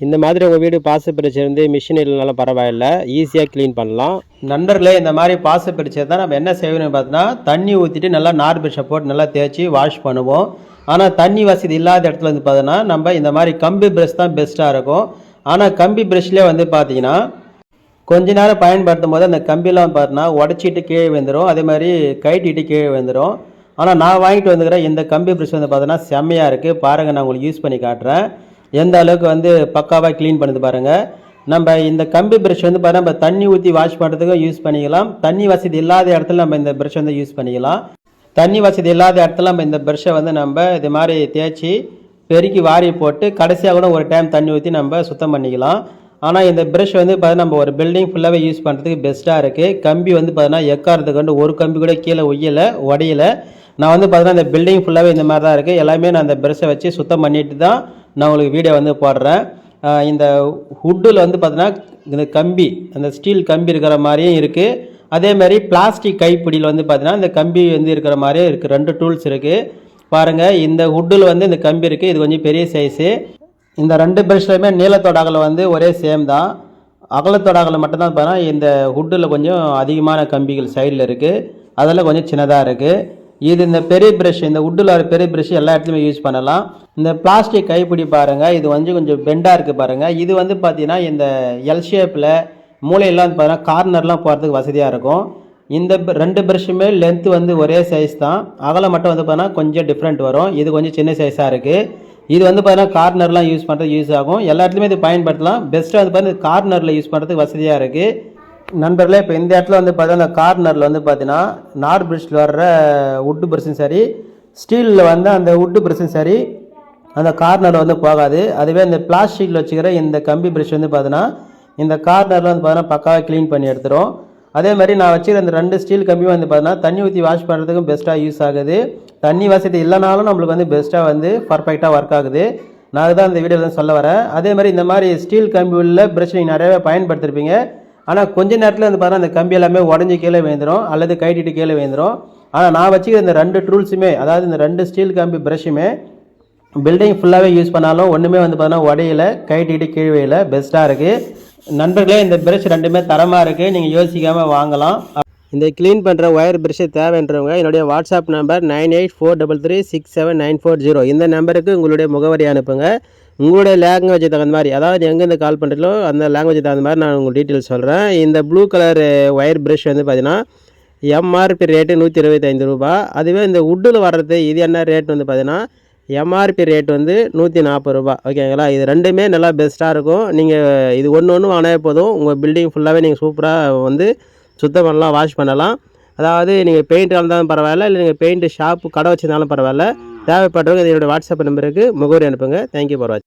இந்த மாதிரி உங்கள் வீடு பாசு பிரிச்சு இருந்து மிஷின் இல்லைனாலும் பரவாயில்ல, ஈஸியாக க்ளீன் பண்ணலாம். நண்பர்களே, இந்த மாதிரி பாசு பிரிச்சை தான் நம்ம என்ன செய்யணும்னு பார்த்தோன்னா, தண்ணி ஊற்றிட்டு நல்லா நார் பிரஷை போட்டு நல்லா தேய்ச்சி வாஷ் பண்ணுவோம். ஆனால் தண்ணி வசதி இல்லாத இடத்துல வந்து பார்த்தோன்னா நம்ம இந்த மாதிரி கம்பி ப்ரஷ் தான் பெஸ்ட்டாக இருக்கும். ஆனால் கம்பி ப்ரஷ்லேயே வந்து பார்த்தீங்கன்னா கொஞ்ச நேரம் பயன்படுத்தும் போது அந்த கம்பிலாம் பார்த்தோன்னா உடச்சிட்டு கீழே வந்துடும், அதே மாதிரி கைட்டிட்டு கீழே வந்துடும். ஆனால் நான் வாங்கிட்டு வந்துக்கிறேன் இந்த கம்பி ப்ரஷ் வந்து பார்த்தோன்னா செம்மையாக இருக்குது. பாருங்கள், நான் உங்களுக்கு யூஸ் பண்ணி காட்டுறேன் எந்த அளவுக்கு வந்து பக்காவாக க்ளீன் பண்ணுது பாருங்கள். நம்ம இந்த கம்பி ப்ரஷ் வந்து பாருங்கள் நம்ம தண்ணி ஊற்றி வாஷ் பண்ணுறதுக்கும் யூஸ் பண்ணிக்கலாம். தண்ணி வசதி இல்லாத இடத்துல நம்ம இந்த ப்ரஷ் வந்து யூஸ் பண்ணிக்கலாம். தண்ணி வசதி இல்லாத இடத்துல நம்ம இந்த ப்ரஷ்ஷை வந்து நம்ம இது மாதிரி தேய்ச்சி பெருக்கி வாரி போட்டு கடைசியாக கூட ஒரு டைம் தண்ணி ஊற்றி நம்ம சுத்தம் பண்ணிக்கலாம். ஆனால் இந்த ப்ரஷ் வந்து பார்த்தீங்கன்னா நம்ம ஒரு பில்டிங் ஃபுல்லாகவே யூஸ் பண்ணுறதுக்கு பெஸ்ட்டாக இருக்குது. கம்பி வந்து பார்த்தீங்கன்னா எக்காரத்துக்கு வந்து ஒரு கம்பி கூட கீழே உடையலை. நான் வந்து பார்த்தீங்கன்னா இந்த பில்டிங் ஃபுல்லாகவே இந்த மாதிரி தான் இருக்குது. எல்லாமே நான் அந்த ப்ரஷ்ஷை வச்சு சுத்தம் பண்ணிட்டு தான் நான் உங்களுக்கு வீடியோ வந்து போடுறேன். இந்த ஹுட்டில் வந்து பார்த்தீங்கன்னா இந்த கம்பி, அந்த ஸ்டீல் கம்பி இருக்கிற மாதிரியும் இருக்குது. அதே மாதிரி பிளாஸ்டிக் கைப்பிடியில் வந்து பார்த்தீங்கன்னா இந்த கம்பி வந்து இருக்கிற மாதிரியே இருக்குது. 2 டூல்ஸ் இருக்குது பாருங்கள். இந்த ஹுட்டில் வந்து இந்த கம்பி இருக்குது, இது கொஞ்சம் பெரிய சைஸு. இந்த 2 ப்ரஷ்லையுமே நீளத்தோட அகலம் வந்து ஒரே சேம் தான். அகலத்தோட அகலம் மட்டும்தான் பார்த்தீங்கன்னா இந்த ஹுட்டில் கொஞ்சம் அதிகமான கம்பிகள் சைடில் இருக்குது, அதெல்லாம் கொஞ்சம் சின்னதாக இருக்குது. இது இந்த பெரிய ப்ரஷ், இந்த வுட்டில் வர பெரிய ப்ரஷ் எல்லா இடத்துலையுமே யூஸ் பண்ணலாம். இந்த பிளாஸ்டிக் கைப்பிடி பாருங்கள், இது கொஞ்சம் பெண்டாக இருக்குது பாருங்கள். இது வந்து பார்த்தீங்கன்னா இந்த எல் ஷேப்பில் மூளையெல்லாம் பார்த்தீங்கன்னா கார்னர்லாம் போகிறதுக்கு வசதியாக இருக்கும். இந்த 2 ப்ரஷ்ஷுமே லென்த்து வந்து ஒரே சைஸ் தான், அகலம் மட்டும் வந்து பார்த்தீங்கன்னா கொஞ்சம் டிஃப்ரெண்ட் வரும். இது கொஞ்சம் சின்ன சைஸாக இருக்குது. இது வந்து பார்த்தீங்கன்னா கார்னர்லாம் யூஸ் பண்ணுறதுக்கு யூஸ் ஆகும். எல்லா இடத்துலையுமே இது பயன்படுத்தலாம். பெஸ்ட்டாக வந்து பார்த்தீங்கன்னா கார்னரில் யூஸ் பண்ணுறதுக்கு வசதியாக இருக்குது. நண்பர்களே, இப்போ இந்த இடத்துல வந்து பார்த்தீங்கன்னா அந்த கார்னரில் வந்து பார்த்தீங்கன்னா நார் ப்ரஷ்ல வர்ற வுட்டு ப்ரஷ்ஷும் சரி, ஸ்டீலில் வந்து அந்த வுட்டு ப்ரஷ்ஷும் சரி அந்த கார்னரில் வந்து போகாது. அதுவே இந்த பிளாஸ்டிக்கில் வச்சுக்கிற இந்த கம்பி ப்ரஷ் வந்து பார்த்தீங்கன்னா இந்த கார்னரில் வந்து பார்த்தீங்கன்னா பக்காவாக க்ளீன் பண்ணி எடுத்துரும். அதே மாதிரி நான் வச்சுக்கிற இந்த 2 ஸ்டீல் கம்பியும் வந்து பார்த்தீங்கன்னா தண்ணி ஊற்றி வாஷ் பண்ணுறதுக்கும் பெஸ்ட்டாக யூஸ் ஆகுது. தண்ணி வசதி இல்லைனாலும் நம்மளுக்கு வந்து பெஸ்ட்டாக வந்து பர்ஃபெக்டாக ஒர்க் ஆகுது. நான் அதுதான் இந்த வீடியோவில் சொல்ல வரேன். அதே மாதிரி இந்த மாதிரி ஸ்டீல் கம்பி உள்ள ப்ரஷ் நீங்கள் நிறையவே பயன்படுத்திருப்பீங்க. ஆனால் கொஞ்ச நேரத்தில் வந்து பார்த்தீங்கன்னா அந்த கம்பி எல்லாமே உடஞ்சி கீழே விழுந்துடும் அல்லது கைட்டிட்டு கீழே விழுந்துடும். ஆனால் நான் வச்சுக்கிற இந்த 2 டூல்ஸுமே, அதாவது இந்த 2 ஸ்டீல் கம்பி ப்ரஷ்ஷுமே பில்டிங் ஃபுல்லாகவே யூஸ் பண்ணாலும் ஒன்றுமே வந்து பார்த்தீங்கன்னா உடையில, கைட்டிட்டு கீழே விழல, பெஸ்ட்டாக இருக்குது. நண்பர்களே, இந்த ப்ரஷ் 2மே தரமாக இருக்குது, நீங்கள் யோசிக்காமல் வாங்கலாம். இந்த க்ளீன் பண்ணுற ஒயர் ப்ரஷ்ஷு தேவைன்றவங்க என்னுடைய வாட்ஸ்அப் நம்பர் 9843336790. இந்த நம்பருக்கு உங்களுடைய முகவரி அனுப்புங்க. உங்களுடைய லாங்குவேஜ் தகுந்த மாதிரி, அதாவது எங்கேருந்து கால் பண்ணுறீங்களோ அந்த லாங்குவேஜ் தகுந்த மாதிரி நான் உங்களுக்கு டீட்டெயில்ஸ் சொல்கிறேன். இந்த ப்ளூ கலர் ஒயர் ப்ரஷ் வந்து பார்த்தீங்கன்னா எம்ஆர்பி ரேட்டு ₹125. அதுவே இந்த வுட்டில் வர்றது இது என்ன ரேட் வந்து பார்த்தீங்கன்னா எம்ஆர்பி ரேட் வந்து ₹140. ஓகேங்களா? இது 2மே நல்லா பெஸ்ட்டாக இருக்கும். நீங்கள் இது ஒன்று வாங்கினாலே போதும், உங்கள் பில்டிங் ஃபுல்லாகவே நீங்கள் சூப்பராக வந்து சுத்தம் பண்ணலாம், வாஷ் பண்ணலாம். அதாவது நீங்கள் பெயிண்ட் கலந்தாலும் பரவாயில்ல, இல்லை நீங்கள் பெயிண்ட் ஷாப்பு கடை வச்சுருந்தாலும் பரவாயில்ல. தேவைப்படுறவங்க என்னோடய வாட்ஸ்அப் நம்பருக்கு முகவரி அனுப்புங்க. தேங்க்யூ ஃபார் வாட்சிங்.